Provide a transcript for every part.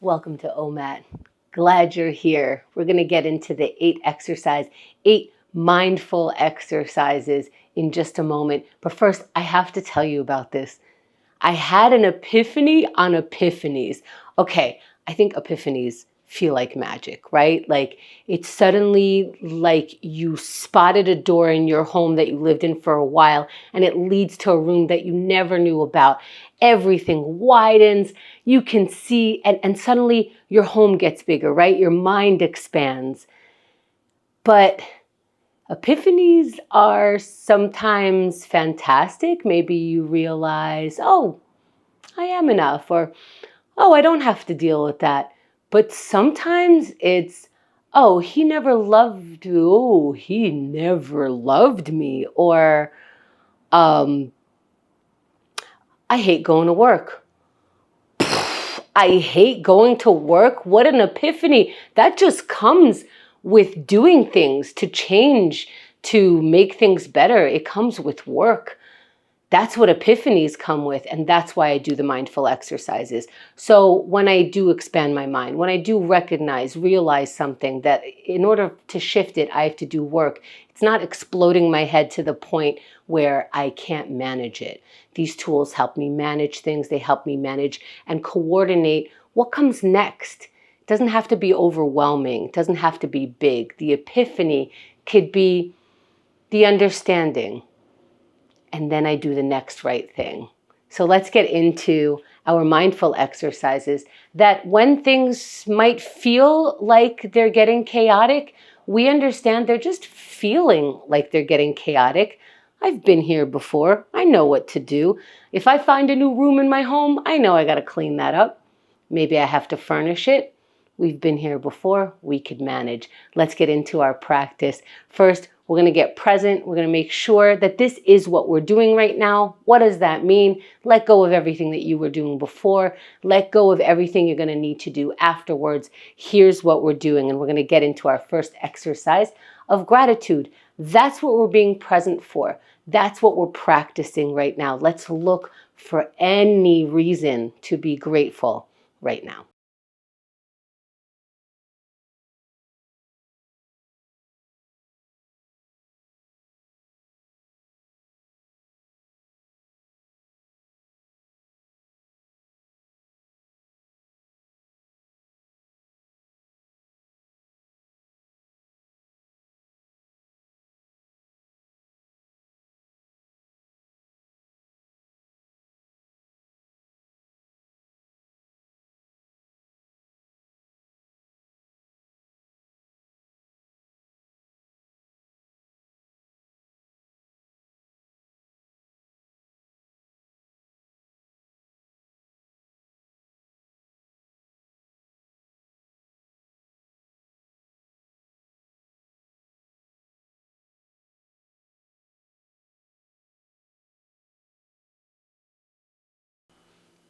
Welcome to OMAT. Glad you're here. We're going to get into the 8 mindful exercises in just a moment. But first, I have to tell you about this. I had an epiphany on Epiphanies. Okay, I think Epiphanies feel like magic, right? Like it's suddenly like you spotted a door in your home that you lived in for a while and it leads to a room that you never knew about. Everything widens, you can see, and suddenly your home gets bigger, right? Your mind expands. But epiphanies are sometimes fantastic. Maybe you realize, oh, I am enough, or, oh, I don't have to deal with that. But sometimes it's, oh, he never loved you. Oh, he never loved me. Or, I hate going to work. I hate going to work. What an epiphany. That just comes with doing things to change, to make things better. It comes with work. That's what epiphanies come with, and that's why I do the mindful exercises. So when I do expand my mind, when I do realize something, that in order to shift it, I have to do work. It's not exploding my head to the point where I can't manage it. These tools help me manage things. They help me manage and coordinate what comes next. It doesn't have to be overwhelming. It doesn't have to be big. The epiphany could be the understanding. And then I do the next right thing. So let's get into our mindful exercises that when things might feel like they're getting chaotic, we understand they're just feeling like they're getting chaotic. I've been here before. I know what to do. If I find a new room in my home, I know I got to clean that up. Maybe I have to furnish it. We've been here before. We could manage. Let's get into our practice. First, we're going to get present. We're going to make sure that this is what we're doing right now. What does that mean? Let go of everything that you were doing before. Let go of everything you're going to need to do afterwards. Here's what we're doing. And we're going to get into our first exercise of gratitude. That's what we're being present for. That's what we're practicing right now. Let's look for any reason to be grateful right now.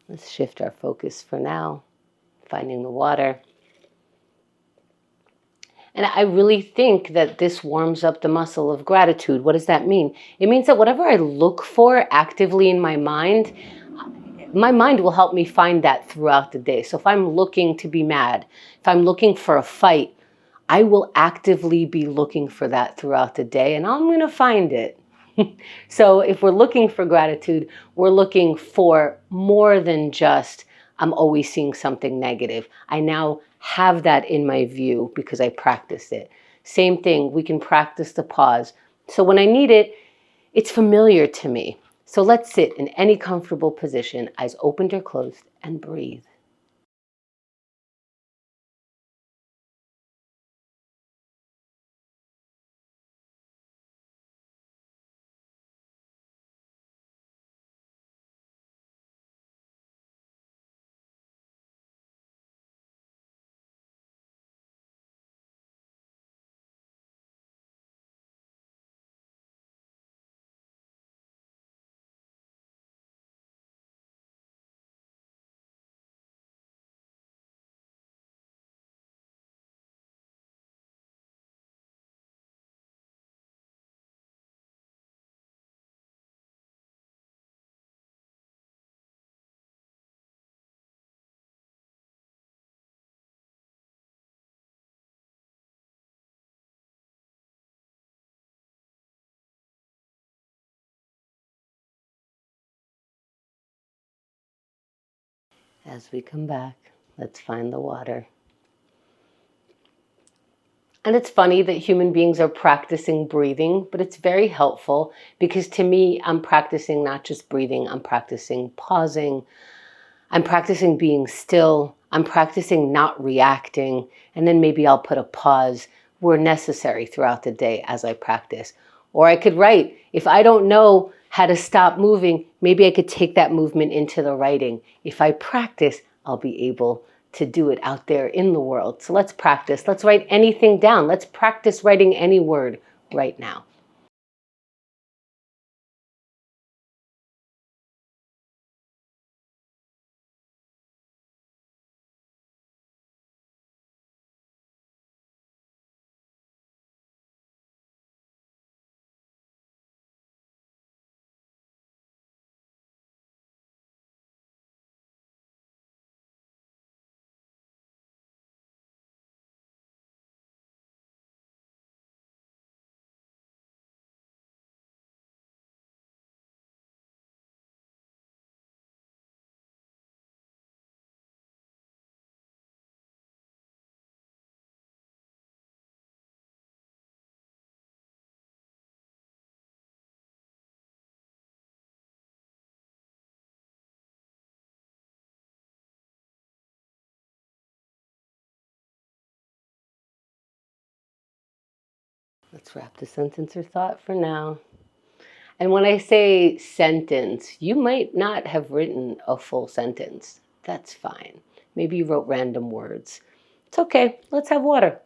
Let's shift our focus for now, finding the water. And I really think that this warms up the muscle of gratitude. What does that mean? It means that whatever I look for actively in my mind will help me find that throughout the day. So if I'm looking to be mad, if I'm looking for a fight, I will actively be looking for that throughout the day, and I'm going to find it. So if we're looking for gratitude, we're looking for more than just, I'm always seeing something negative. I now have that in my view because I practice it. Same thing, we can practice the pause. So when I need it, it's familiar to me. So let's sit in any comfortable position, eyes opened or closed, and breathe. As we come back, let's find the water. And it's funny that human beings are practicing breathing, but it's very helpful because to me, I'm practicing not just breathing, I'm practicing pausing, I'm practicing being still, I'm practicing not reacting, and then maybe I'll put a pause where necessary throughout the day as I practice. Or I could write. If I don't know how to stop moving, maybe I could take that movement into the writing. If I practice, I'll be able to do it out there in the world. So let's practice. Let's write anything down. Let's practice writing any word right now. Let's wrap the sentence or thought for now. And when I say sentence, you might not have written a full sentence. That's fine. Maybe you wrote random words. It's okay. Let's have water.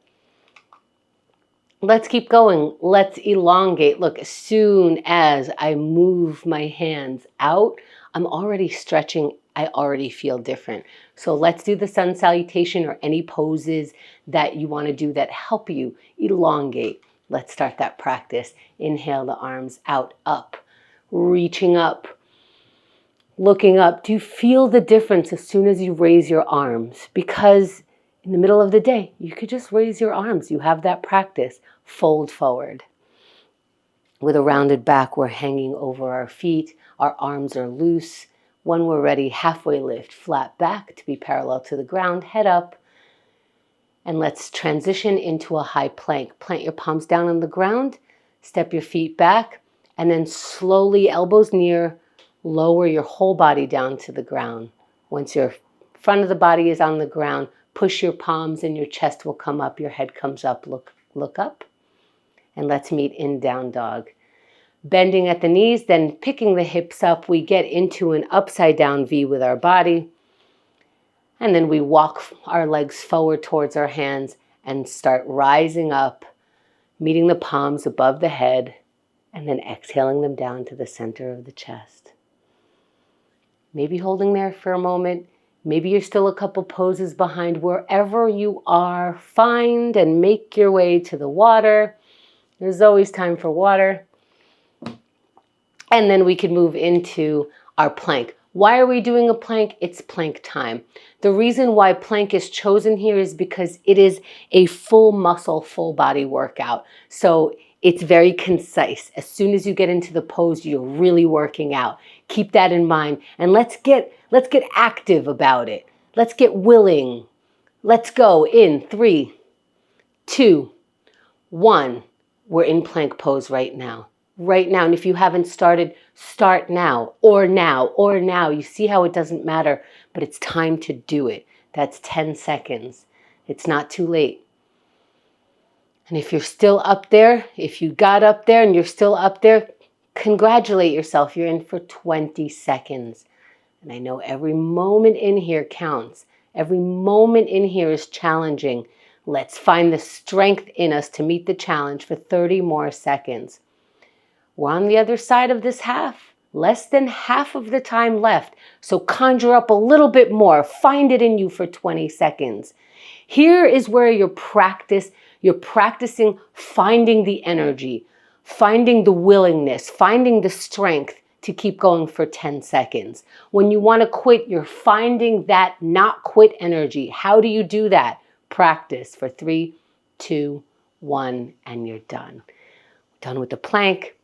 Let's keep going. Let's elongate. Look, as soon as I move my hands out, I'm already stretching. I already feel different. So let's do the sun salutation or any poses that you want to do that help you elongate. Let's start that practice. Inhale the arms out, up, reaching up, looking up. Do you feel the difference as soon as you raise your arms? Because in the middle of the day, you could just raise your arms. You have that practice. Fold forward. With a rounded back, we're hanging over our feet. Our arms are loose. When we're ready, halfway lift, flat back to be parallel to the ground, head up. And let's transition into a high plank. Plant your palms down on the ground, step your feet back, and then slowly, elbows near, lower your whole body down to the ground. Once your front of the body is on the ground, push your palms and your chest will come up, your head comes up, look up. And let's meet in down dog. Bending at the knees, then picking the hips up, we get into an upside down V with our body. And then we walk our legs forward towards our hands and start rising up, meeting the palms above the head, and then exhaling them down to the center of the chest. Maybe holding there for a moment. Maybe you're still a couple poses behind. Wherever you are, find and make your way to the water. There's always time for water. And then we can move into our plank. Why are we doing a plank? It's plank time. The reason why plank is chosen here is because it is a full muscle, full body workout. So it's very concise. As soon as you get into the pose, you're really working out. Keep that in mind. And let's get active about it. Let's get willing. Let's go in 3, 2, 1. We're in plank pose right now. Right now. And if you haven't started, start now or now or now. You see how it doesn't matter, but it's time to do it. That's 10 seconds. It's not too late. And if you're still up there, if you got up there and you're still up there, congratulate yourself. You're in for 20 seconds. And I know every moment in here counts. Every moment in here is challenging. Let's find the strength in us to meet the challenge for 30 more seconds. We're on the other side of this half. Less than half of the time left. So conjure up a little bit more. Find it in you for 20 seconds. Here is where you're practicing finding the energy, finding the willingness, finding the strength to keep going for 10 seconds. When you want to quit, you're finding that not quit energy. How do you do that? Practice for 3, 2, 1, and you're done. Done with the plank.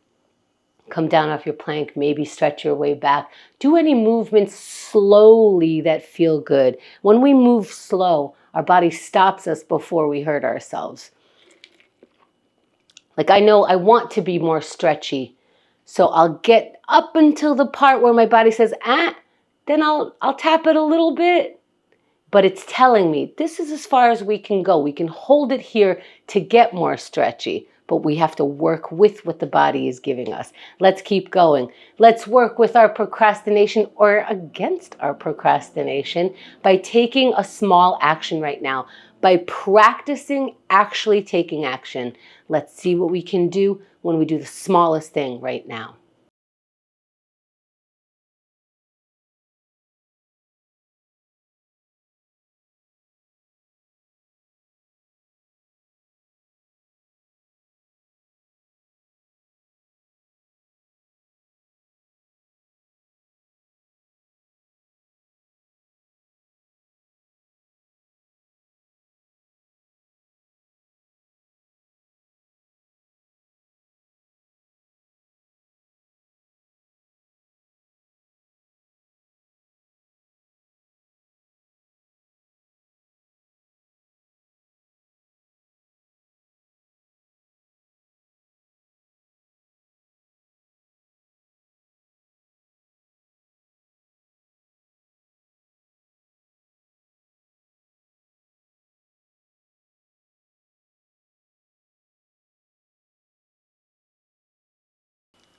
Come down off your plank, maybe stretch your way back. Do any movements slowly that feel good. When we move slow, our body stops us before we hurt ourselves. Like I know I want to be more stretchy, so I'll get up until the part where my body says, then I'll tap it a little bit. But it's telling me this is as far as we can go. We can hold it here to get more stretchy, but we have to work with what the body is giving us. Let's keep going. Let's work with our procrastination or against our procrastination by taking a small action right now, by practicing actually taking action. Let's see what we can do when we do the smallest thing right now.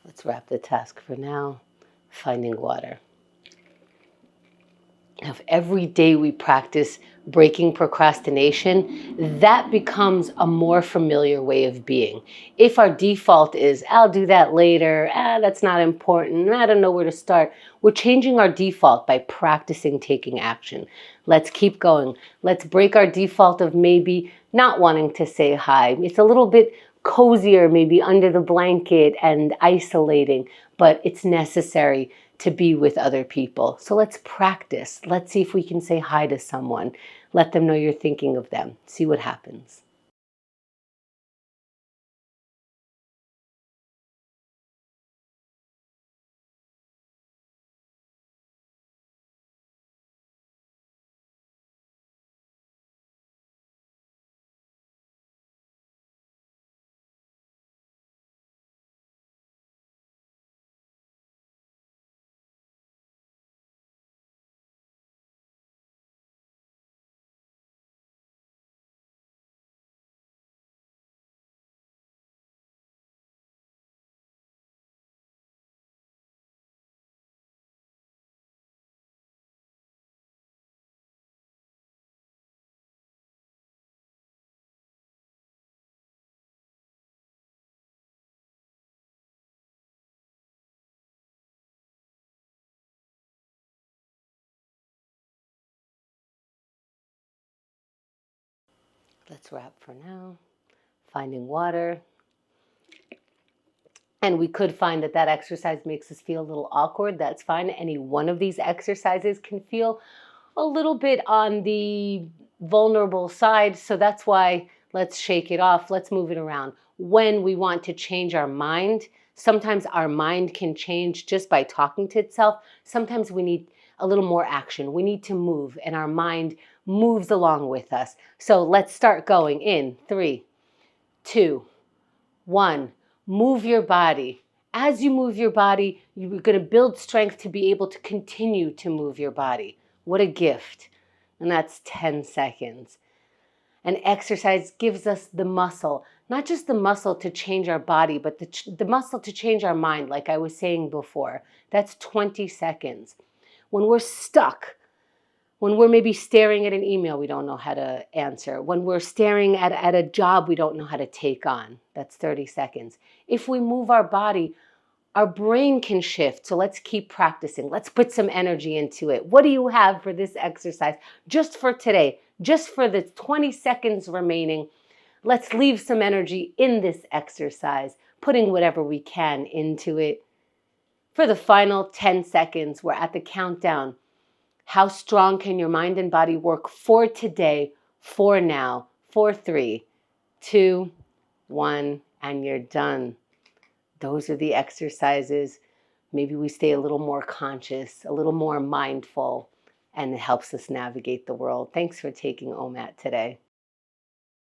Let's wrap the task for now. Finding water. If every day we practice breaking procrastination, that becomes a more familiar way of being. If our default is, I'll do that later, that's not important, I don't know where to start, we're changing our default by practicing taking action. Let's keep going. Let's break our default of maybe not wanting to say hi. It's a little bit cozier, maybe under the blanket and isolating, but it's necessary to be with other people. So let's practice. Let's see if we can say hi to someone. Let them know you're thinking of them. See what happens. Let's wrap for now. Finding water. And we could find that that exercise makes us feel a little awkward. That's fine. Any one of these exercises can feel a little bit on the vulnerable side. So that's why let's shake it off. Let's move it around. When we want to change our mind, sometimes our mind can change just by talking to itself. Sometimes we need a little more action. We need to move, and our mind moves along with us. So let's start going in 3, 2, 1. Move your body. As you move your body, you're going to build strength to be able to continue to move your body. What a gift. And that's 10 seconds. And exercise gives us the muscle, not just the muscle to change our body, but the muscle to change our mind, like I was saying before. That's 20 seconds. When we're stuck, when we're maybe staring at an email we don't know how to answer, when we're staring at a job we don't know how to take on, that's 30 seconds. If we move our body, our brain can shift. So let's keep practicing. Let's put some energy into it. What do you have for this exercise? Just for today, just for the 20 seconds remaining, let's leave some energy in this exercise, putting whatever we can into it. For the final 10 seconds, we're at the countdown. How strong can your mind and body work for today, for now, for 3, 2, 1, and you're done. those are the exercises. Maybe we stay a little more conscious, a little more mindful, and it helps us navigate the world. Thanks for taking OMAT today.